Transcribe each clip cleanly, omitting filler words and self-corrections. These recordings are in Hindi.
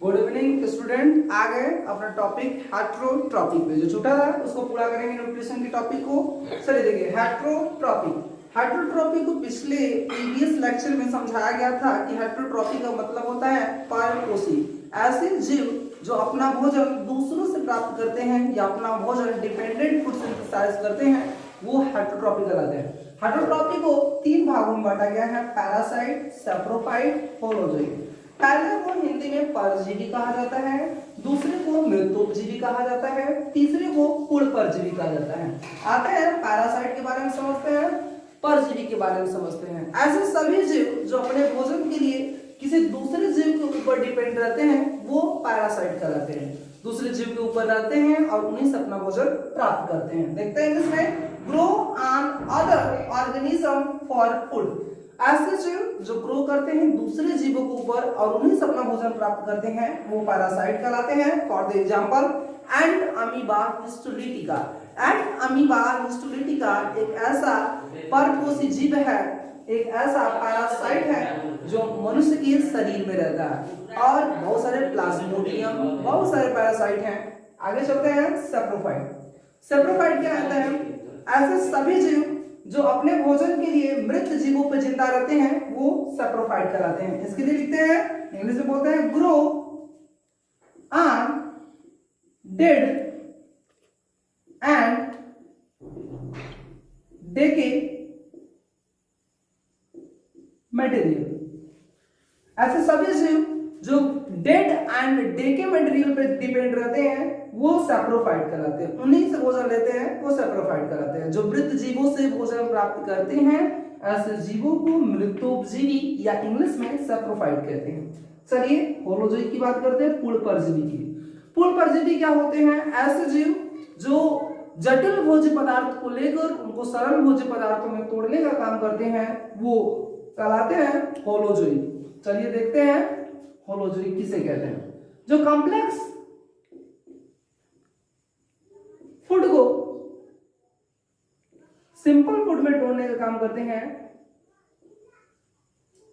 Good evening student. आ गए अपना टॉपिक हेट्रोट्रॉपिक पे। जो छूटा था उसको पूरा करेंगे न्यूट्रिशन के टॉपिक को। चलिए देखिए हेट्रोट्रॉपिक को पिछले प्रीवियस लेक्चर में समझाया गया था कि हेट्रोट्रॉपिक का मतलब होता है परपोषी। ऐसे जीव जो अपना भोजन दूसरों से प्राप्त करते हैं या अपना भोजन डिपेंडेंट फूड सिंथेसाइज करते हैं वो हेट्रोट्रॉपिक कहलाते हैं। हेट्रोट्रॉपिक को तीन भागों में बांटा गया है, पैरासाइट, सैप्रोफाइट, होलोजोइट। पहले को हिंदी में परजीवी कहा जाता है, दूसरे को मृतोपजीवी कहा जाता है, तीसरे को कुल-परजीवी कहा जाता है। आते हैं पैरासाइट के बारे में समझते हैं, परजीवी के बारे में समझते हैं। ऐसे सभी जीव जो अपने भोजन के लिए किसी दूसरे जीव के ऊपर डिपेंड रहते हैं वो पैरासाइट कहलाते हैं। दूसरे जीव के ऊपर रहते हैं और उन्हीं से अपना भोजन प्राप्त करते हैं। देखते हैं इसमें grow on other organism for food. ऐसे जीव जो ग्रो करते हैं दूसरे जीवों के ऊपर और उन्हीं से अपना भोजन प्राप्त करते हैं वो पैरासाइट कहलाते हैं। For the example and amoeba histolytica. And amoeba histolytica एक ऐसा परपोषी जीव है, एक ऐसा पैरासाइट है जो मनुष्य के शरीर में रहता है। और बहुत सारे प्लाज्मोडियम, बहुत सारे पैरासाइट हैं। आगे चलते हैं सेप्रोफाइट। सेप्रोफाइट क्या कहता है? ऐसे सभी जीव जो अपने भोजन के लिए मृत जीवों पर जिंदा रहते हैं वो सेप्रोफाइट कहलाते हैं। इसके लिए लिखते हैं, इंग्लिश में बोलते हैं grow on dead and डेके material. ऐसे सभी जीव जो डेड एंड डेके मटेरियल पर डिपेंड रहते हैं वो सैप्रोफाइट कहलाते हैं। उन्हीं से भोजन लेते हैं वो सैप्रोफाइट कहलाते हैं। जो मृत जीवों से भोजन प्राप्त करते हैं ऐसे जीवों को मृतोपजीवी या इंग्लिश में सैप्रोफाइट कहते हैं। चलिए होलोजोइट की बात करते हैं, पूर्ण परजीवी की। पूर्ण परजीवी क्या होते हैं? ऐसे जीव जो जटिल भोज्य पदार्थ को लेकर उनको सरल भोज्य पदार्थों में तोड़ने का काम करते हैं वो कहलाते हैं होलोजोइट। चलिए देखते हैं होलोजोइट किसे कहते हैं। जो कॉम्प्लेक्स फूड को सिंपल फूड में तोड़ने का काम करते हैं,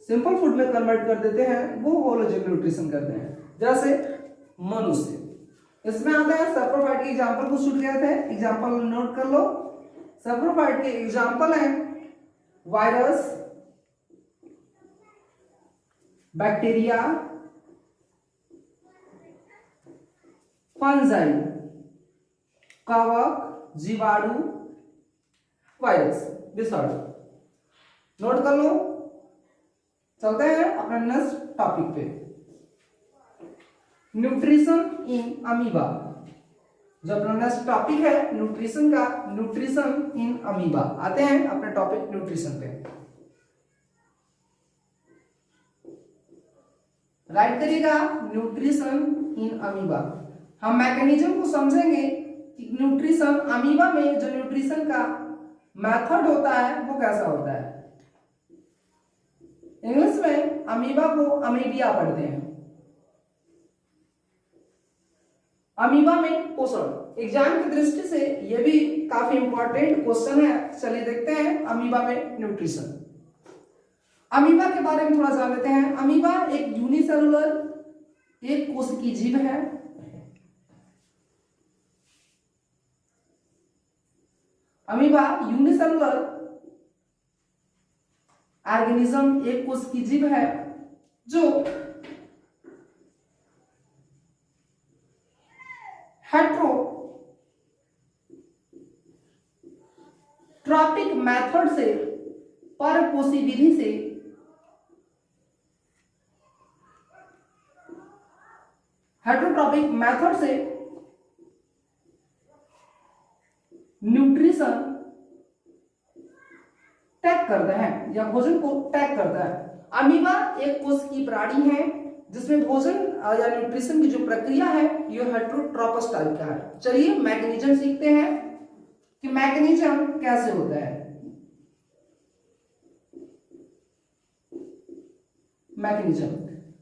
सिंपल फूड में कन्वर्ट कर देते हैं, वो होलोजोइक न्यूट्रिशन करते हैं। जैसे मनुष्य, इसमें आते हैं सैप्रोफाइट के एग्जांपल को छूट गए थे, एग्जांपल नोट कर लो। सैप्रोफाइट के एग्जांपल हैं वायरस, बैक्टीरिया, फंजाई, कवक, जीवाणु, वायरस, विषाणु। नोट कर लो। चलते हैं अपने नेक्स्ट टॉपिक पे, न्यूट्रिशन इन अमीबा। जो अपना नेक्स्ट टॉपिक है न्यूट्रिशन का, न्यूट्रिशन इन अमीबा। आते हैं अपने टॉपिक न्यूट्रिशन पे। राइट करिएगा न्यूट्रिशन इन अमीबा। हम मैकेनिज्म को समझेंगे कि न्यूट्रिशन अमीबा में जो न्यूट्रिशन का मेथड होता है वो कैसा होता है। इंग्लिश में अमीबा को अमीबिया पढ़ते हैं। अमीबा में पोषण, एग्जाम की दृष्टि से यह भी काफी इंपॉर्टेंट क्वेश्चन है। चलिए देखते हैं अमीबा में न्यूट्रिशन। अमीबा के बारे में थोड़ा जान लेते हैं। अमीबा एक यूनिसेलुलर, एक कोशिकीय जीव है। अमीबा यूनिसेलुलर ऑर्गेनिज्म, एक कोशिकीय जीव है जो हेट्रोट्रॉपिक मेथड से, परपोषी विधि से हेट्रोट्रॉपिक मेथड से न्यूट्रिशन टैग करता है या भोजन को टैग करता है। अमीबा एक कोशिकीय प्राणी है जिसमें भोजन या न्यूट्रिशन की जो प्रक्रिया है ये हेट्रोट्रॉपस टाइप का है। चलिए मैकेनिज्म सीखते हैं कि मैकेनिज्म कैसे होता है। मैकेनिज्म,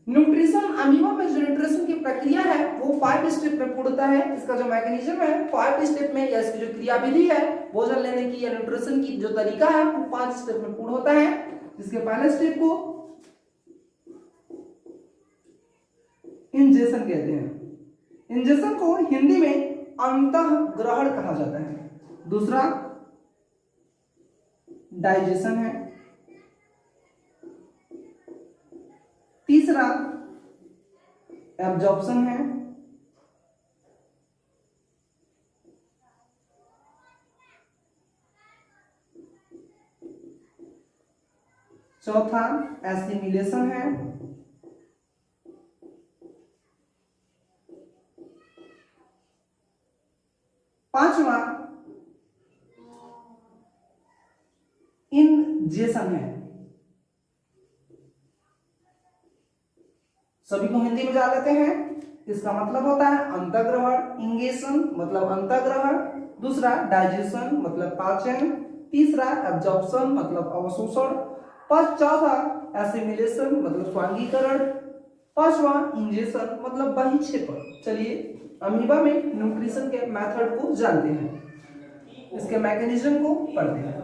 न्यूट्रिशन अमीबा में जो न्यूट्रिशन की प्रक्रिया है वो 5 स्टेप में पूर्ण होता है। इसका जो मैकेनिज्म है 5 स्टेप में, या इसकी जो क्रियाविधि है भोजन लेने की या न्यूट्रिशन की जो तरीका है वो 5 स्टेप में पूर्ण होता है। इसके पहले स्टेप को इंजेशन कहते हैं। इंजेशन को हिंदी में अंतःग्रहण कहा जाता है। दूसरा डाइजेशन है। तीसरा एब्जॉर्प्शन है। चौथा एसिमिलेशन है। पांचवा इंजेशन है। सभी को हिंदी में जान लेते हैं। इसका मतलब होता है अंतःग्रहण, इंगेशन मतलब अंतःग्रहण, दूसरा डाइजेशन मतलब पाचन, तीसरा एब्जॉर्प्शन मतलब अवशोषण, चौथा एसिमिलेशन मतलब स्वांगीकरण, पांचवा इंजेशन मतलब बहिक्षेपण। चलिए अमीबा में न्यूट्रिशन के मेथड को जानते हैं, इसके मैकेनिज्म को पढ़ते हैं।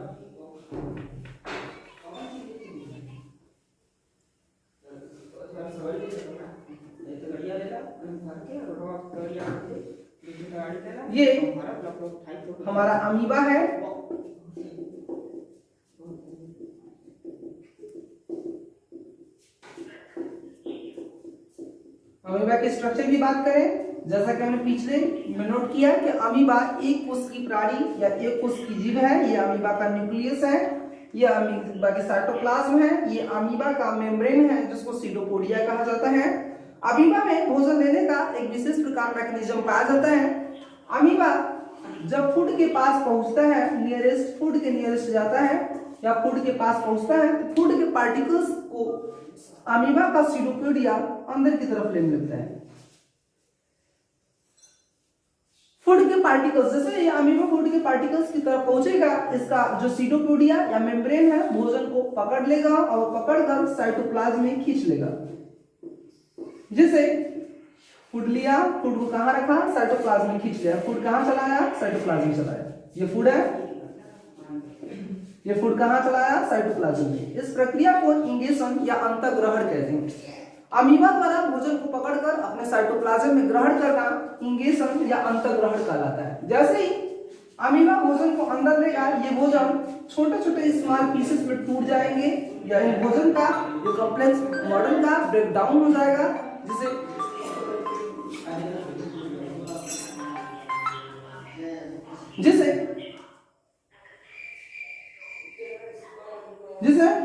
ये हमारा अमीबा है। अमीबा के स्ट्रक्चर की बात करें, जैसा कि हमने पिछले में नोट किया कि अमीबा एक कोश की प्राणी या एक कोश की जीव है। ये अमीबा का न्यूक्लियस है, ये अमीबा के साइटोप्लाज्म है, ये अमीबा का मेम्ब्रेन है जिसको सीडोपोडिया कहा जाता है। अमीबा में भोजन लेने का एक विशेष प्रकार मैकेनिज्म पाया जाता है। अमीबा जब फूड के पास पहुंचता है, नियरेस्ट फूड के नियरेस्ट जाता है या फूड के पास पहुंचता है, तो फूड के पार्टिकल्स को अमीबा का सीडोपोडिया अंदर की तरफ लेने लगता है। फूड के पार्टिकल्स, जैसे ये अमीबा फूड के पार्टिकल्स की तरफ पहुंचेगा, इसका जो सीडोपोडिया या मेम्ब्रेन है भोजन को पकड़ लेगा और पकड़कर साइटोप्लाज्म में खींच लेगा। जिसे फूड लिया, फूड को कहां रखा, साइटोप्लाज्म में खींच लिया। फूड कहां चलाया, साइटोप्लाज्म में चलाया। ये फूड है, ये फूड कहां चलाया, साइटोप्लाज्म में। इस प्रक्रिया को इंगेशन या अंतःग्रहण कहते हैं। अमीबा द्वारा भोजन को पकड़कर अपने साइटोप्लाज्म में ग्रहण करना इंगेशन या अंतःग्रहण कहलाता है। जैसे ही अमीबा भोजन को अंदर लेगा, ये भोजन छोटे छोटे स्मॉल पीसेस में टूट जाएंगे या इन भोजन का जो कॉम्प्लेक्स मॉडल का ब्रेक डाउन हो जाएगा, जिसे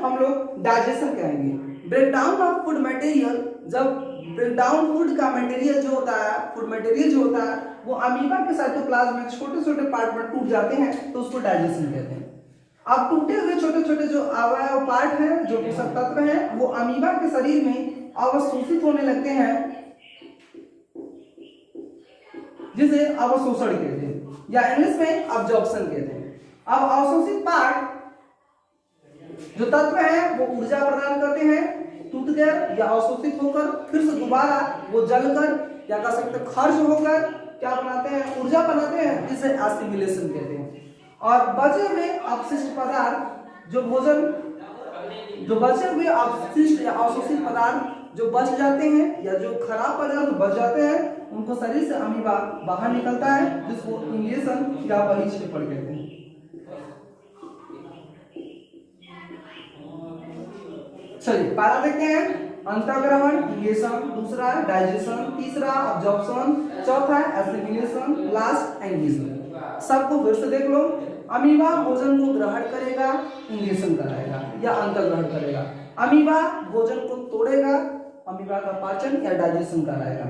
हम लोग डाइजेशन कहेंगे। ब्रेकडाउन ऑफ फूड मटेरियल, जब ब्रेकडाउन फूड का मटेरियल जो होता है, फूड मटेरियल जो होता है वो अमीबा के साइटोप्लाज्म में छोटे छोटे पार्ट में टूट जाते हैं, तो उसको डाइजेशन कहते हैं। अब टूटे हुए छोटे छोटे जो अवयव पार्ट हैं, जो पोषक तत्व हैं, वो अमीबा के शरीर में अवशोषित होने लगते हैं, जिसे अवशोषण कहते हैं या इंग्लिश में एब्जॉर्प्शन कहते हैं। अब अवशोषित पार्ट जो तत्व है वो ऊर्जा प्रदान करते हैं, टूट कर या अवशोषित होकर फिर से दोबारा वो जलकर या कह सकते हैं खर्च होकर क्या बनाते हैं, ऊर्जा बनाते हैं, जिसे एसिमिलेशन कहते हैं। और बचे हुए अपशिष्ट पदार्थ जो भोजन, जो बचे हुए अपशिष्ट या अवशोषित पदार्थ जो बच जाते हैं या जो खराब पदार्थ बच जाते हैं, उनको शरीर से अमीबा बाहर निकलता है, जिसको इंगेशन या बहिक्षेपण कहते हैं। चलिए पहला देखते हैं, अंतःग्रहण इंगेशन, दूसरा डाइजेशन, तीसरा एब्जॉर्प्शन, चौथा एसिमिलेशन, लास्ट इंगेशन। सबको फिर से देख लो। अमीबा भोजन को ग्रहण करेगा, इंगेशन कराएगा या अंतःग्रहण करेगा। अमीबा भोजन को तोड़ेगा, अमीबा का पाचन या डाइजेशन कराएगा।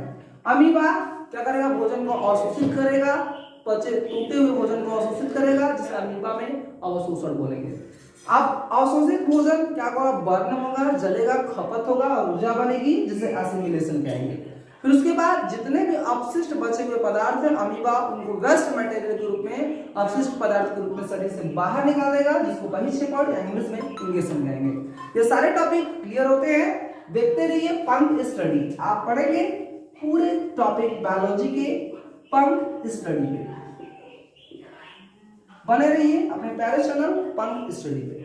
अमीबा क्या करेगा, भोजन को अवशोषित करेगा, टूटे हुए भोजन को अवशोषित करेगा, जिसे अमीबा में अवशोषण बोलेंगे। अब अवशोषित भोजन क्या होगा, बर्न होगा, जलेगा, खपत होगा और ऊर्जा बनेगी, जिसे एसिमिलेशन कहेंगे। फिर उसके बाद जितने भी अपशिष्ट बचे हुए पदार्थ हैं, अमीबा उनको वेस्ट मटेरियल के रूप में, अपशिष्ट पदार्थ के रूप में शरीर से बाहर निकालेगा, जिसको बहिक्षेपण या इंग्लिश में इंगेशन कहेंगे। ये सारे टॉपिक क्लियर होते हैं, देखते रहिए पंख स्टडी। आप पढ़ेंगे पूरे टॉपिक बायोलॉजी के पंख स्टडी पे। बने रहिए अपने प्यारे चैनल पंख स्टडी पे।